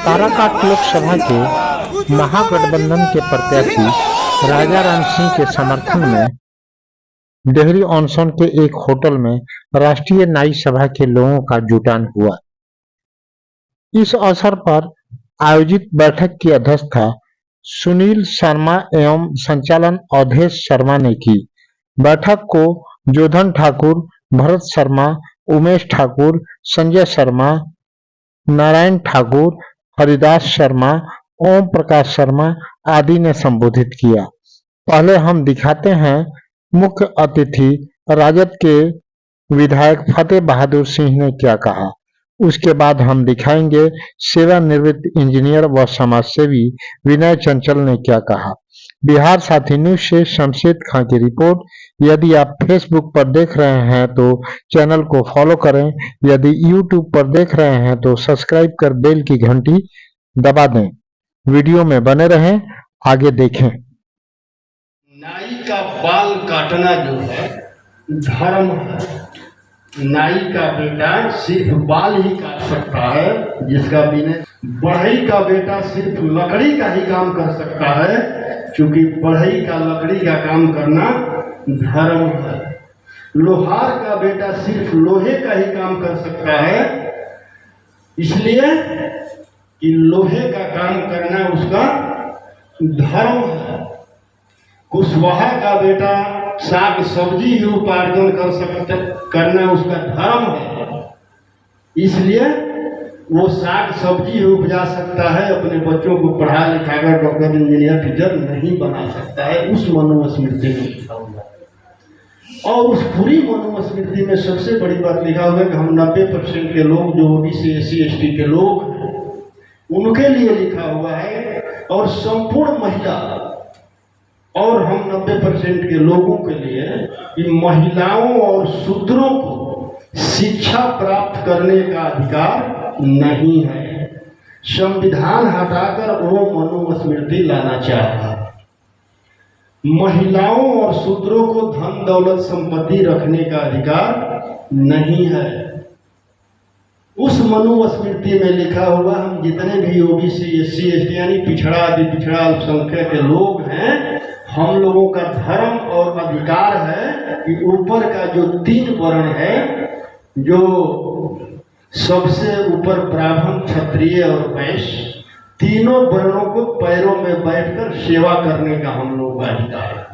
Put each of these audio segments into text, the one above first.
काराकाट लोकसभा के महागठबंधन के प्रत्याशी राजा राम सिंह के समर्थन में डेहरी ऑनसन के एक होटल में राष्ट्रीय नाई सभा के लोगों का जुटान हुआ। इस अवसर पर आयोजित बैठक की अध्यक्षता सुनील शर्मा एवं संचालन अवधेश शर्मा ने की। बैठक को जोधन ठाकुर, भरत शर्मा, उमेश ठाकुर, संजय शर्मा, नारायण ठाकुर, हरिदास शर्मा, ओम प्रकाश शर्मा आदि ने संबोधित किया। पहले हम दिखाते हैं मुख्य अतिथि राजद के विधायक फतेह बहादुर सिंह ने क्या कहा। उसके बाद हम दिखाएंगे सेवानिवृत्त इंजीनियर व समाजसेवी विनय चंचल ने क्या कहा। बिहार साथी न्यूज से शमशेद खां की रिपोर्ट। यदि आप फेसबुक पर देख रहे हैं तो चैनल को फॉलो करें, यदि यूट्यूब पर देख रहे हैं तो सब्सक्राइब कर बेल की घंटी दबा दें। वीडियो में बने रहें, आगे देखें। नाई का बाल काटना जो है धर्म है। नाई का बेटा सिर्फ बाल ही काट सकता है, जिसका बिजनेस। बढ़ई का बेटा सिर्फ लकड़ी का ही काम कर सकता है, क्योंकि बढ़ई का लकड़ी का काम करना धर्म है। लोहार का बेटा सिर्फ लोहे का ही काम कर सकता है, इसलिए कि लोहे का काम करना उसका धर्म है। कुशवाहा का बेटा साग सब्जी ही उपार्जन करना उसका धर्म है, इसलिए वो साग सब्जी ही उपजा सकता है। अपने बच्चों को पढ़ा लिखाकर डॉक्टर, इंजीनियर, टीचर नहीं बना सकता है। उस मनुस्मृति में लिखा हुआ है। और उस पूरी मनुस्मृति में सबसे बड़ी बात लिखा हुआ है कि हम 90% के लोग जो ओबीसी, एससी, एसटी के लोग हैं, उनके लिए लिखा हुआ है। और संपूर्ण महिला और हम 90% के लोगों के लिए कि महिलाओं और शूद्रों को शिक्षा प्राप्त करने का अधिकार नहीं है। संविधान हटाकर वो मनुस्मृति लाना चाहता है। महिलाओं और शूद्रों को धन दौलत संपत्ति रखने का अधिकार नहीं है। उस मनुस्मृति में लिखा हुआ हम जितने भी ओबीसी, एससी, एसटी यानी पिछड़ा, अति पिछड़ा, अल्पसंख्यक के लोग हैं, हम लोगों का धर्म और अधिकार है कि ऊपर का जो 3 वर्ण है, जो सबसे ऊपर ब्राह्मण, क्षत्रिय और वैश्य, तीनों वर्णों को पैरों में बैठकर सेवा करने का हम लोगों का अधिकार है।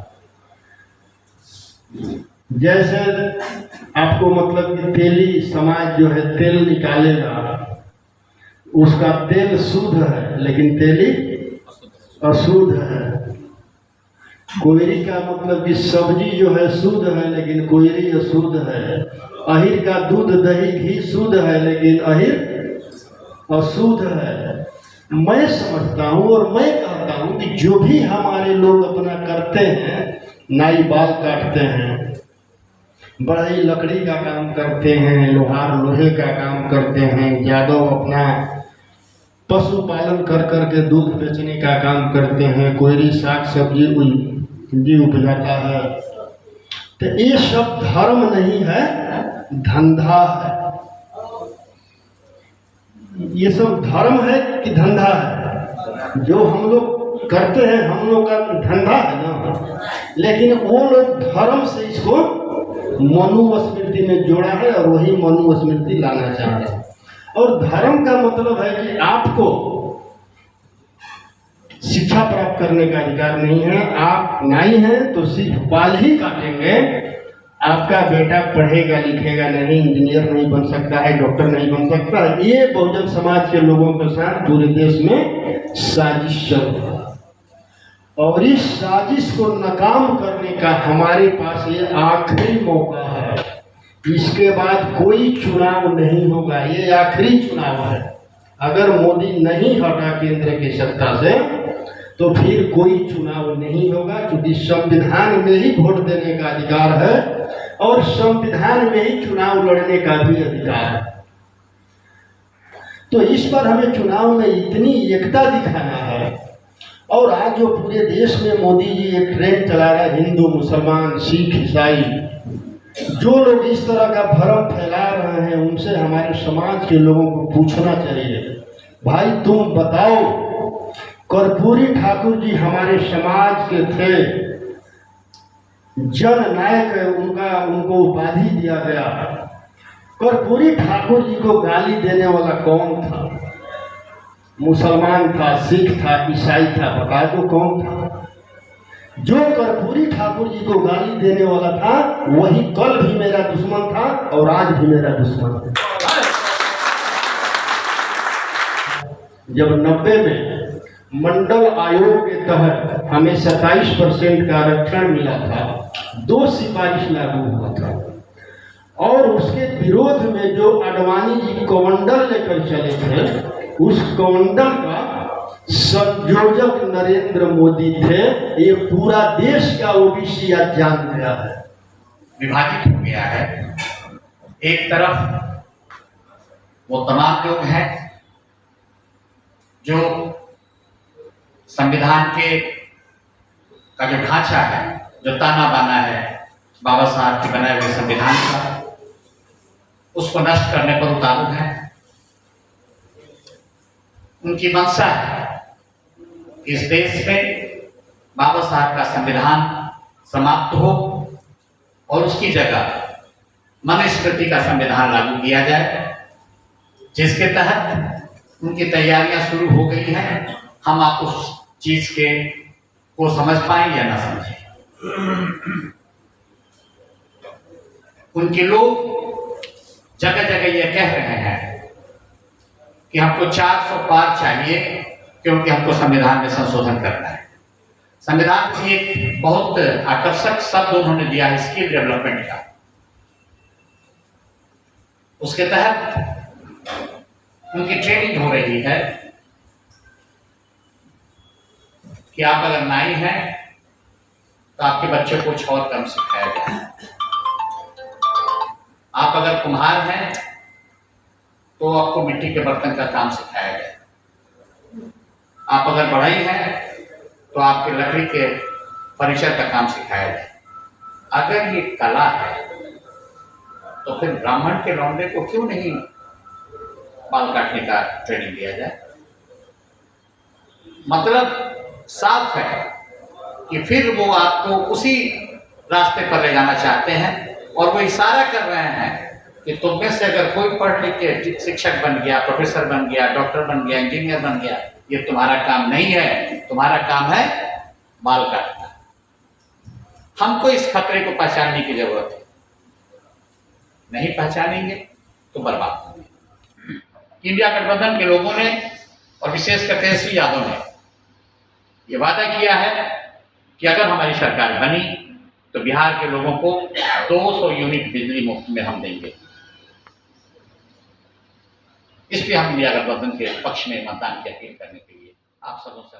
जैसे आपको मतलब कि तेली समाज जो है तेल निकालेगा, उसका तेल शुद्ध है लेकिन तेली अशुद्ध है। कोयरी का मतलब कि सब्जी जो है शुद्ध है लेकिन कोयरी अशुद्ध है। अहिर का दूध, दही, घी शुद्ध है लेकिन अहिर अशुद्ध है। मैं समझता हूँ और मैं कहता हूँ कि जो भी हमारे लोग अपना करते हैं, नाई बाल काटते हैं, बढ़ई लकड़ी का काम करते हैं, लोहार लोहे का काम करते हैं, यादव अपना पशुपालन कर करके दूध बेचने का काम करते हैं, कोयरी साग सब्जी उपजाता है, तो ये सब धर्म नहीं है, धंधा है। ये सब धर्म है कि धंधा है? जो हम लोग करते हैं हम लोग का धंधा है ना, लेकिन वो लोग धर्म से इसको मनुस्मृति में जोड़ा है और वही मनुस्मृति लाना चाह रहे हैं। और धर्म का मतलब है कि आपको शिक्षा प्राप्त करने का अधिकार नहीं है। आप नाई हैं तो सिर्फ बाल ही काटेंगे। आपका बेटा पढ़ेगा लिखेगा नहीं, इंजीनियर नहीं बन सकता है, डॉक्टर नहीं बन सकता है। ये बहुजन समाज के लोगों के साथ पूरे देश में साजिश चल रहा है और इस साजिश को नाकाम करने का हमारे पास ये आखिरी मौका है। इसके बाद कोई चुनाव नहीं होगा, ये आखिरी चुनाव है। अगर मोदी नहीं हटा केंद्र की सत्ता से तो फिर कोई चुनाव नहीं होगा, क्योंकि संविधान में ही वोट देने का अधिकार है और संविधान में ही चुनाव लड़ने का भी अधिकार है। तो इस पर हमें चुनाव में इतनी एकता दिखाना है। और आज जो पूरे देश में मोदी जी एक ट्रेंड चला रहा है, हिंदू, मुसलमान, सिख, ईसाई, जो लोग इस तरह का भ्रम फैला रहे हैं, उनसे हमारे समाज के लोगों को पूछना चाहिए, भाई तुम बताओ, कर्पूरी ठाकुर जी हमारे समाज के थे, जननायक है, उनको उपाधि दिया गया। कर्पूरी ठाकुर जी को गाली देने वाला कौन था? मुसलमान था, सिख था, ईसाई था, बता दो कौन था? जो कर्पूरी ठाकुर जी को गाली देने वाला था वही कल भी मेरा दुश्मन था और आज भी मेरा दुश्मन है। जब 90 में मंडल आयोग के तहत हमें 27% का आरक्षण मिला था, 2 सिफारिश लागू हुआ था और उसके विरोध में जो आडवाणी जी कमंडल लेकर चले थे, उस कमंडल का संयोजक नरेंद्र मोदी थे। ये पूरा देश का ओबीसी आज जान गया है, विभाजित हो गया है। एक तरफ वो तमाम लोग हैं जो संविधान का जो ढांचा है, जो ताना बाना है बाबा साहब के बनाए हुए संविधान का, उसको नष्ट करने पर उतारू है। उनकी मंशा है कि इस देश में बाबा साहब का संविधान समाप्त हो और उसकी जगह मनुस्मृति का संविधान लागू किया जाए, जिसके तहत उनकी तैयारियां शुरू हो गई हैं। हम आप उस चीज को समझ पाए या ना समझें। उनके लोग जगह जगह ये कह रहे हैं कि हमको 400 पार चाहिए क्योंकि हमको संविधान में संशोधन करना है। संविधान की एक बहुत आकर्षक शब्द उन्होंने दिया है, स्किल डेवलपमेंट का। उसके तहत उनकी ट्रेनिंग हो रही है कि आप अगर नाई हैं तो आपके बच्चे को कुछ और कम सिखाया जाए, आप अगर कुम्हार हैं तो आपको मिट्टी के बर्तन का काम सिखाया जाए, आप अगर बढ़ई हैं तो आपके लकड़ी के फर्नीचर का काम सिखाया जाए। अगर ये कला है तो फिर ब्राह्मण के लौंडे को क्यों नहीं बाल काटने का ट्रेनिंग दिया जाए? मतलब साफ है कि फिर वो आपको उसी रास्ते पर ले जाना चाहते हैं और वो इशारा कर रहे हैं कि तुम में से अगर कोई पढ़ लिख के शिक्षक बन गया, प्रोफेसर बन गया, डॉक्टर बन गया, इंजीनियर बन गया, ये तुम्हारा काम नहीं है, तुम्हारा काम है बाल काटना। हमको इस खतरे को पहचानने की जरूरत है, नहीं पहचानेंगे तो बर्बाद होंगे। इंडिया गठबंधन के लोगों ने और विशेषकर तेजस्वी यादव ने ये वादा किया है कि अगर हमारी सरकार बनी तो बिहार के लोगों को 200 यूनिट बिजली मुफ्त में हम देंगे। इसलिए हम इंडिया गठबंधन के पक्ष में मतदान की अपील करने के लिए आप सबों से